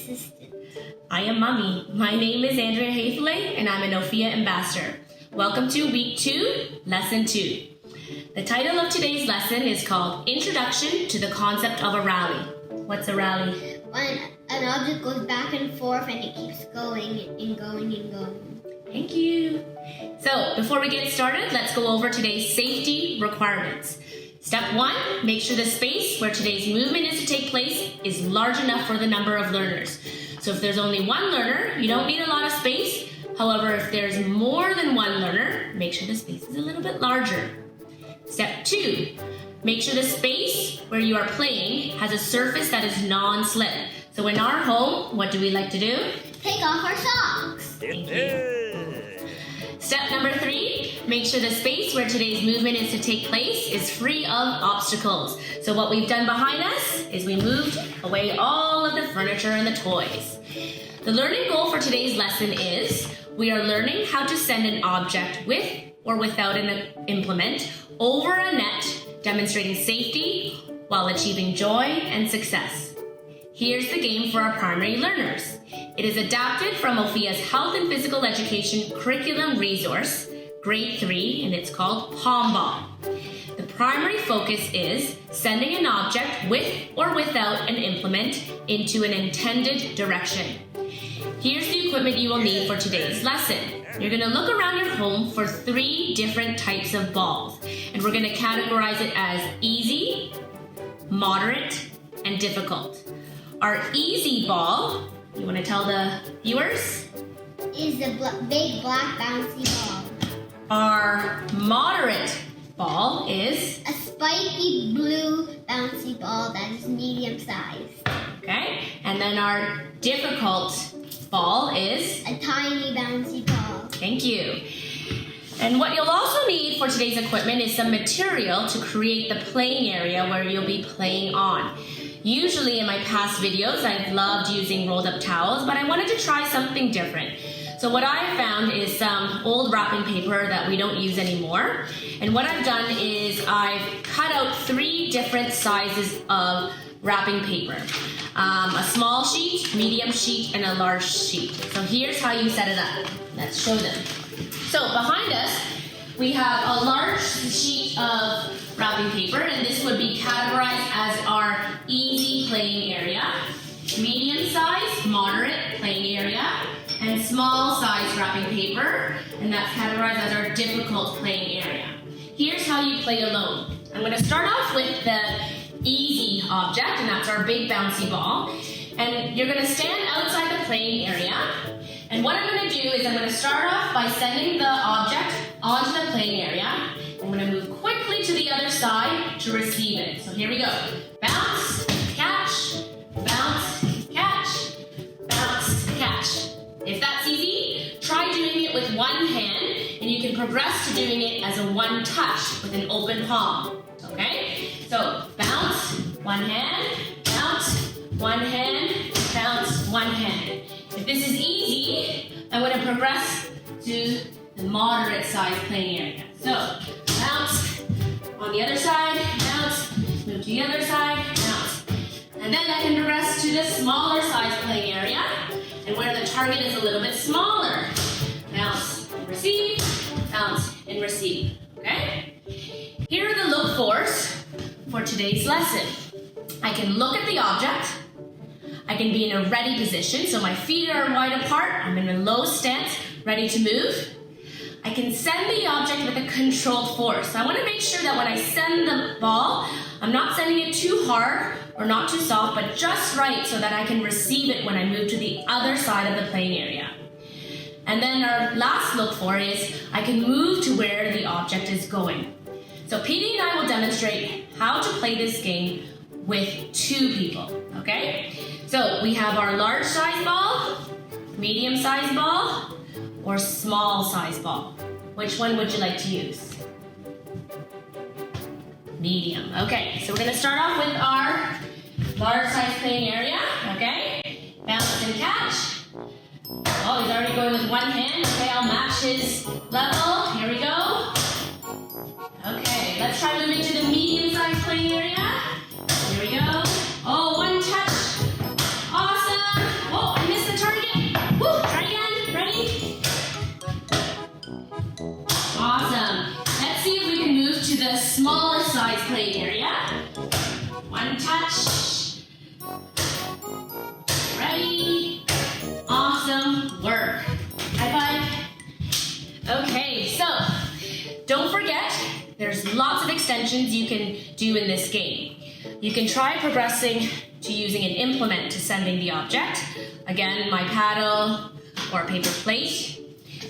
assistant. I am Mommy. My name is Andrea Hathaway, and I'm an Ophia ambassador. Welcome to Week 2, Lesson 2. The title of today's lesson is called Introduction to the Concept of a Rally. What's a rally? When an object goes back and forth and it keeps going and going and going. Thank you. So, before we get started, let's go over today's safety requirements. Step 1, make sure the space where today's movement is to take place is large enough for the number of learners. So if there's only one learner, you don't need a lot of space. However, if there's more than one learner, make sure the space is a little bit larger. Step 2, make sure the space where you are playing has a surface that is non-slip. So in our home, what do we like to do? Take off our socks. Thank you. Step number 3, make sure the space where today's movement is to take place is free of obstacles. So what we've done behind us is we moved away all of the furniture and the toys. The learning goal for today's lesson is we are learning how to send an object with or without an implement over a net, demonstrating safety while achieving joy and success. Here's the game for our primary learners. It is adapted from Ophia's Health and Physical Education Curriculum Resource, Grade 3, and it's called Palm Ball. The primary focus is sending an object with or without an implement into an intended direction. Here's the equipment you will need for today's lesson. You're going to look around your home for 3 different types of balls, and we're going to categorize it as easy, moderate, and difficult. Our easy ball, you want to tell the viewers? Is a big black bouncy ball. Our moderate ball is? A spiky blue bouncy ball that is medium sized. Okay, and then our difficult ball is? A tiny bouncy ball. Thank you. And what you'll also need for today's equipment is some material to create the playing area where you'll be playing on. Usually in my past videos, I've loved using rolled up towels, but I wanted to try something different. So what I found is some old wrapping paper that we don't use anymore. And what I've done is I've cut out 3 different sizes of wrapping paper. A small sheet, medium sheet, and a large sheet. So here's how you set it up. Let's show them. So behind us, we have a large sheet of wrapping paper, and this would be categorized as our easy playing area, medium size, moderate playing area, and small size wrapping paper, and that's categorized as our difficult playing area. Here's how you play alone. I'm going to start off with the easy object, and that's our big bouncy ball, and you're going to stand outside the playing area, and what I'm going to do is I'm going to start off by sending the object onto the playing area. I'm going to move quickly to the other side to receive it. So here we go. Bounce, catch, bounce, catch, bounce, catch. If that's easy, try doing it with one hand, and you can progress to doing it as a one touch with an open palm. Okay? So bounce, one hand, bounce, one hand, bounce, one hand. If this is easy, I'm going to progress to the moderate size playing area. So bounce, on the other side, bounce, move to the other side, bounce. And then I can progress to the smaller size playing area, and where the target is a little bit smaller. Bounce, and receive, bounce, and receive. Okay? Here are the look-fors for today's lesson. I can look at the object. I can be in a ready position, so my feet are wide apart. I'm in a low stance, ready to move. I can send the object with a controlled force. I want to make sure that when I send the ball, I'm not sending it too hard or not too soft, but just right so that I can receive it when I move to the other side of the playing area. And then our last look for is I can move to where the object is going. So Petey and I will demonstrate how to play this game with 2 people, okay? So we have our large size ball, medium size ball, or small size ball. Which one would you like to use? Medium. Okay, so we're going to start off with our large size playing area. Okay, bounce and catch. Oh, he's already going with one hand. Okay, I'll match his level. Here we go. Okay, let's try moving to the medium size playing area. Here we go. Oh, one touch. Awesome. Ready? Awesome work. High five. Okay, so don't forget, there's lots of extensions you can do in this game. You can try progressing to using an implement to sending the object. Again, my paddle or a paper plate.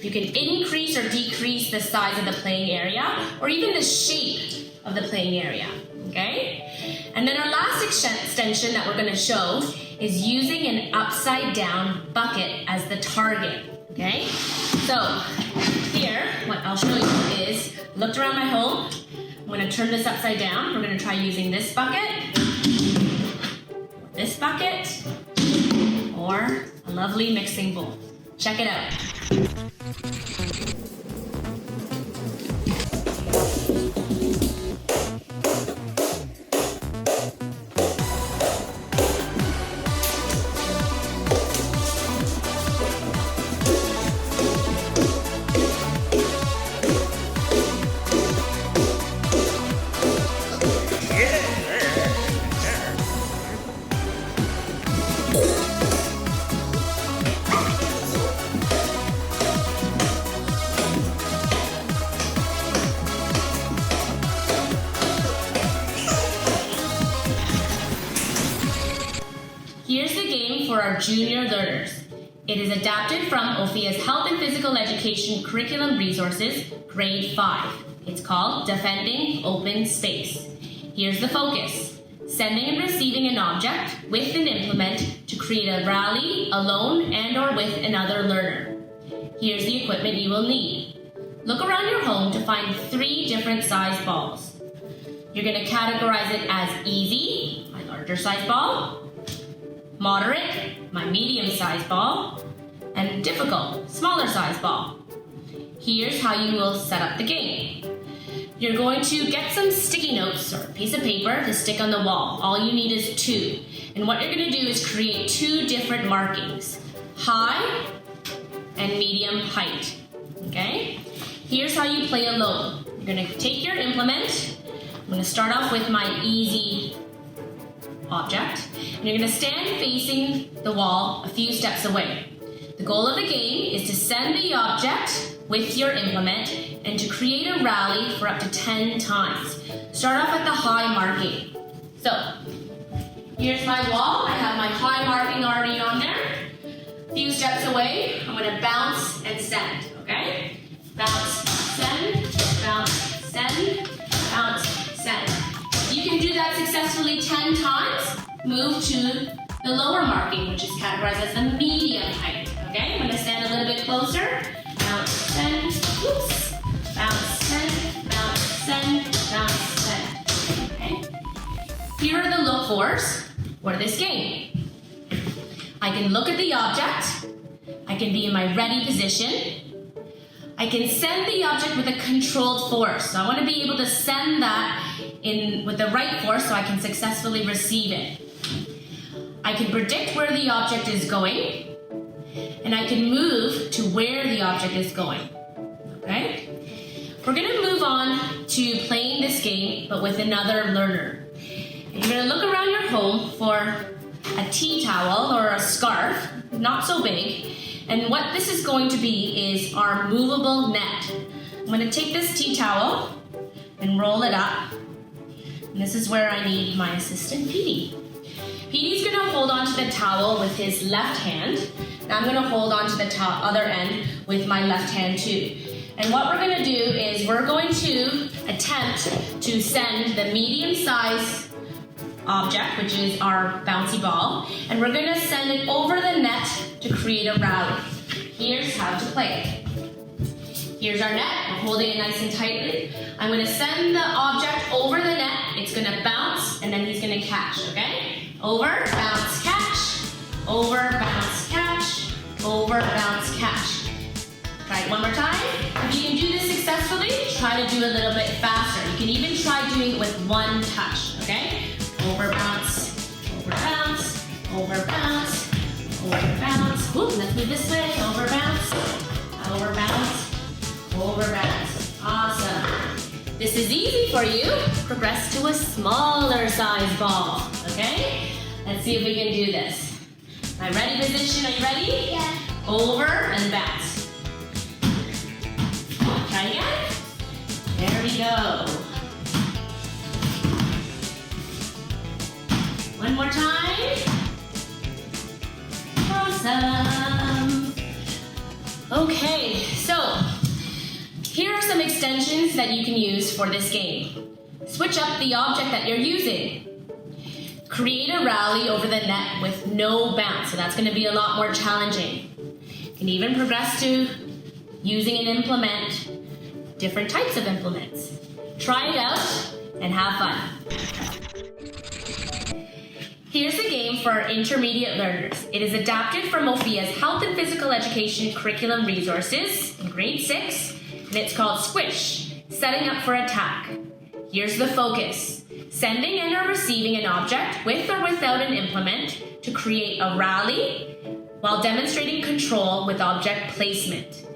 You can increase or decrease the size of the playing area or even the shape of the playing area, okay? And then our last extension that we're going to show is using an upside down bucket as the target, okay? So here, what I'll show you is, looked around my home. I'm going to turn this upside down. We're going to try using this bucket, or a lovely mixing bowl. Check it out. Here's the game for our junior learners. It is adapted from Ophia's Health and Physical Education Curriculum Resources, Grade 5. It's called Defending Open Space. Here's the focus: sending and receiving an object with an implement to create a rally alone and or with another learner. Here's the equipment you will need. Look around your home to find 3 different size balls. You're going to categorize it as easy, my larger size ball, moderate, my medium-sized ball, and difficult, smaller size ball. Here's how you will set up the game. You're going to get some sticky notes or a piece of paper to stick on the wall. All you need is 2. And what you're going to do is create 2 different markings, high and medium height. Okay? Here's how you play alone. You're going to take your implement. I'm going to start off with my easy object, and you're going to stand facing the wall a few steps away. The goal of the game is to send the object with your implement and to create a rally for up to 10 times. Start off at the high marking. So, here's my wall. I have my high marking already on there. A few steps away, I'm going to bounce and send, okay? Bounce, send, bounce, send, bounce, send. You can do that successfully 10 times. Move to the lower marking, which is categorized as the medium height. Okay, I'm going to stand a little bit closer. Bounce, send, oops. Bounce, send, bounce, send, bounce, send. Okay. Here are the look-fors for this game. I can look at the object. I can be in my ready position. I can send the object with a controlled force. So I want to be able to send that in with the right force so I can successfully receive it. I can predict where the object is going, and I can move to where the object is going. Okay? We're going to move on to playing this game, but with another learner. And you're going to look around your home for a tea towel or a scarf, not so big. And what this is going to be is our movable net. I'm going to take this tea towel and roll it up. And this is where I need my assistant, Petey. Petey's going to hold onto the towel with his left hand. And I'm going to hold onto the other end with my left hand too. And what we're going to do is we're going to attempt to send the medium-sized object, which is our bouncy ball, and we're going to send it over the net to create a rally. Here's how to play it. Here's our net. I'm holding it nice and tightly. I'm going to send the object over the net. It's going to bounce, and then he's going to catch, okay? Over, bounce, catch. Over, bounce, catch. Over, bounce, catch. Try it one more time. If you can do this successfully, try to do a little bit faster. You can even try doing it with one touch, okay? Over, bounce, over, bounce, over, bounce, over, bounce. Ooh, let's move this way. Over, bounce, over, bounce, over, bounce. Awesome. This this is easy for you, progress to a smaller size ball, okay? Let's see if we can do this. My ready position, are you ready? Yeah. Over and back. Try again. There we go. One more time. Awesome. Okay, so here are some extensions that you can use for this game. Switch up the object that you're using. Create a rally over the net with no bounce, so that's going to be a lot more challenging. You can even progress to using and implement different types of implements. Try it out and have fun. Here's a game for our intermediate learners. It is adapted from Ophia's Health and Physical Education curriculum resources in grade 6, and it's called Squish, Setting Up for Attack. Here's the focus. Sending in or receiving an object with or without an implement to create a rally while demonstrating control with object placement.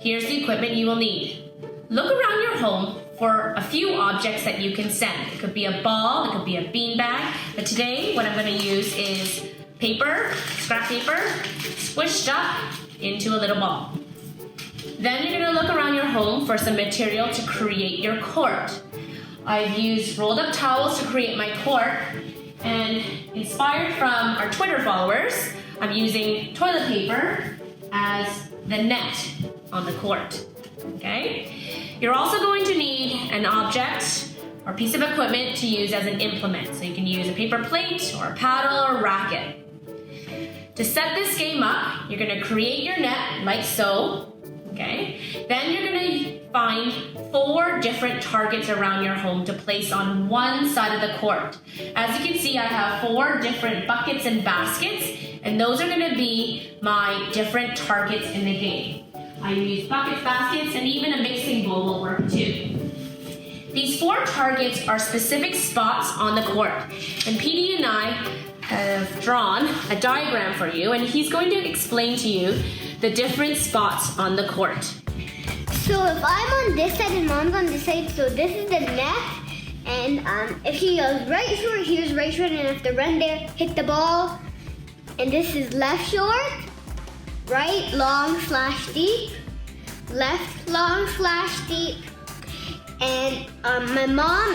Here's the equipment you will need. Look around your home for a few objects that you can send. It could be a ball, it could be a beanbag, but today what I'm going to use is paper, scrap paper, squished up into a little ball. Then you're going to look around your home for some material to create your court. I've used rolled up towels to create my court, and inspired from our Twitter followers, I'm using toilet paper as the net on the court. Okay? You're also going to need an object or piece of equipment to use as an implement. So you can use a paper plate or a paddle or racket. To set this game up, you're going to create your net like so. Okay? Then you're going to find 4 different targets around your home to place on one side of the court. As you can see, I have 4 different buckets and baskets, and those are going to be my different targets in the game. I use buckets, baskets, and even a mixing bowl will work too. These 4 targets are specific spots on the court, and PD and I have drawn a diagram for you, and he's going to explain to you the different spots on the court. So if I'm on this side and Mom's on this side, so this is the net, and if he goes right short, here's right short, and if the run there, hit the ball, and this is left short, right long / deep, left long / deep, and my mom,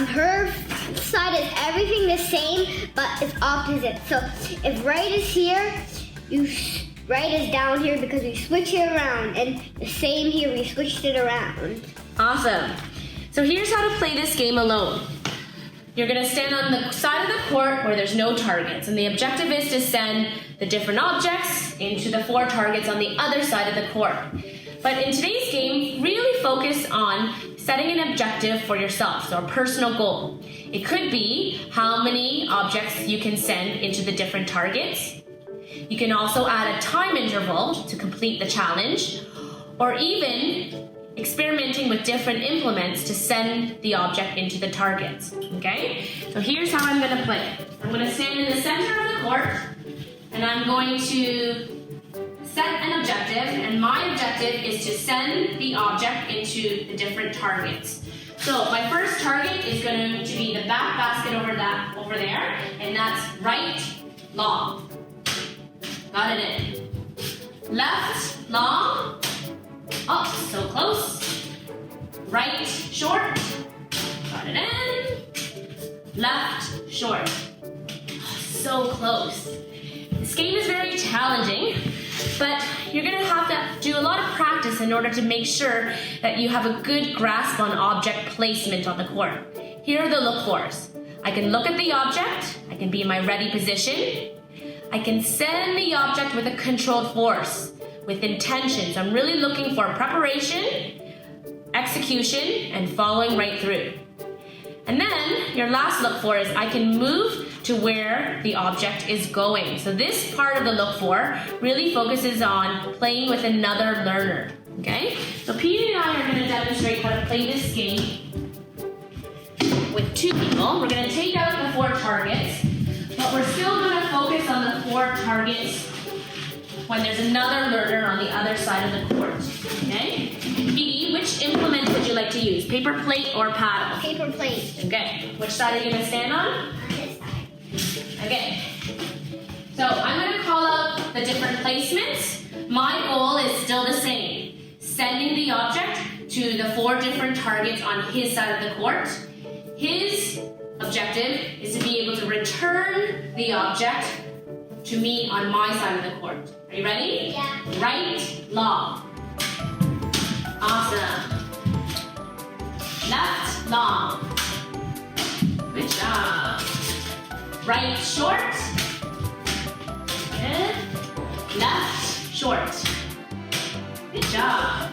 her side is everything the same, but it's opposite. So if right is here, right is down here because we switch it around, and the same here, we switched it around. Awesome. So here's how to play this game alone. You're going to stand on the side of the court where there's no targets, and the objective is to send the different objects into the 4 targets on the other side of the court. But in today's game, really focus on setting an objective for yourself, so a personal goal. It could be how many objects you can send into the different targets. You can also add a time interval to complete the challenge, or even experimenting with different implements to send the object into the targets. Okay? So here's how I'm going to play. I'm going to stand in the center of the court, and I'm going to set an objective, and my objective is to send the object into the different targets. So my first target is going to be the back basket over there, and that's right long. Got it in. Left long. Oh, so close. Right short. Got it in. Left short. So close. This game is very challenging, but you're going to have to do a lot of practice in order to make sure that you have a good grasp on object placement on the court. Here are the look-fors. I can look at the object. I can be in my ready position. I can send the object with a controlled force, with intentions. I'm really looking for preparation, execution, and following right through. And then your last look for is I can move to where the object is going. So this part of the look for really focuses on playing with another learner. Okay? So Peter and I are going to demonstrate how to play this game with 2 people. We're going to take out the 4 targets, but we're still going to focus on the 4 targets when there's another learner on the other side of the court. Okay? Phoebe, which implement would you like to use? Paper plate or paddle? Paper plate. Okay. Which side are you going to stand on? On this side. Okay. So I'm going to call out the different placements. My goal is still the same. Sending the object to the 4 different targets on his side of the court. His objective is to be able to return the object to me on my side of the court. Are you ready? Yeah. Right, long. Awesome. Left, long. Good job. Right, short. Good. Left, short. Good job.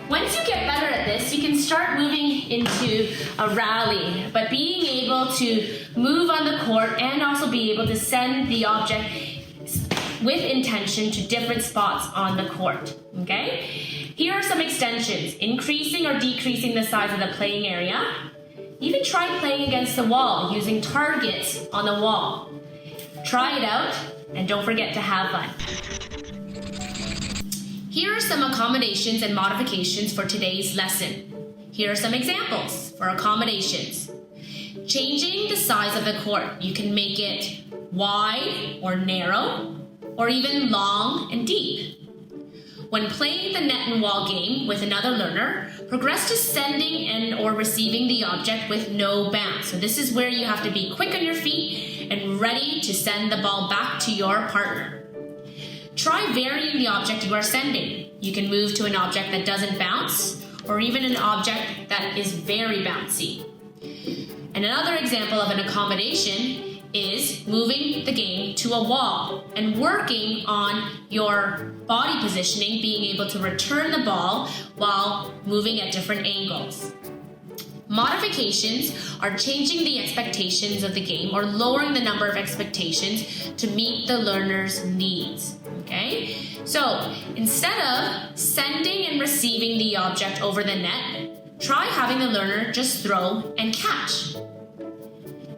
Once you get better at this, you can start moving into a rally, but being able to move on the court and also be able to send the object with intention to different spots on the court, okay? Here are some extensions, increasing or decreasing the size of the playing area. Even try playing against the wall using targets on the wall. Try it out and don't forget to have fun. Here are some accommodations and modifications for today's lesson. Here are some examples for accommodations. Changing the size of the court. You can make it wide or narrow, or even long and deep. When playing the net and wall game with another learner, progress to sending and or receiving the object with no bounce. So this is where you have to be quick on your feet and ready to send the ball back to your partner. Try varying the object you are sending. You can move to an object that doesn't bounce, or even an object that is very bouncy. And another example of an accommodation is moving the game to a wall and working on your body positioning, being able to return the ball while moving at different angles. Modifications are changing the expectations of the game or lowering the number of expectations to meet the learner's needs. Okay? So instead of sending and receiving the object over the net, try having the learner just throw and catch.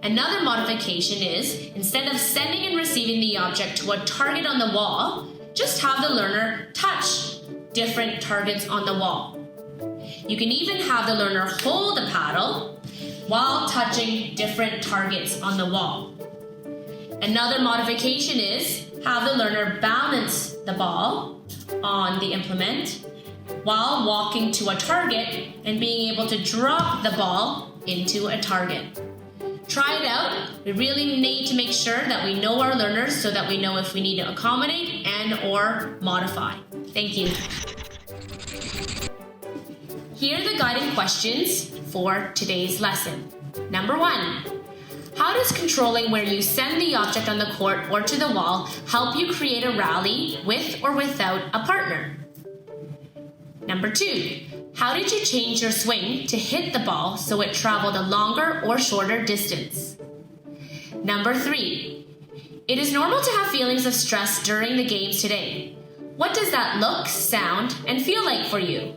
Another modification is, instead of sending and receiving the object to a target on the wall, just have the learner touch different targets on the wall. You can even have the learner hold a paddle while touching different targets on the wall. Another modification is have the learner balance the ball on the implement while walking to a target and being able to drop the ball into a target. Try it out. We really need to make sure that we know our learners so that we know if we need to accommodate and or modify. Thank you. Here are the guiding questions for today's lesson. Number 1, how does controlling where you send the object on the court or to the wall help you create a rally with or without a partner? Number 2, how did you change your swing to hit the ball so it traveled a longer or shorter distance? Number 3, it is normal to have feelings of stress during the games today. What does that look, sound, and feel like for you?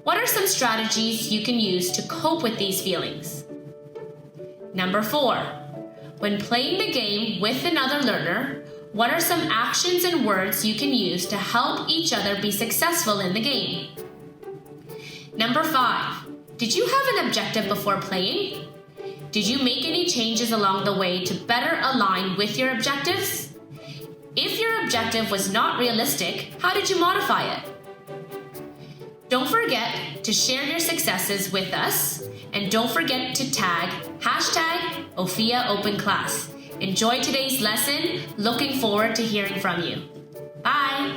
What are some strategies you can use to cope with these feelings? Number 4, when playing the game with another learner, what are some actions and words you can use to help each other be successful in the game? Number 5, did you have an objective before playing? Did you make any changes along the way to better align with your objectives? If your objective was not realistic, how did you modify it? Don't forget to share your successes with us, and don't forget to tag #OphiaOpenClass. Enjoy today's lesson. Looking forward to hearing from you. Bye.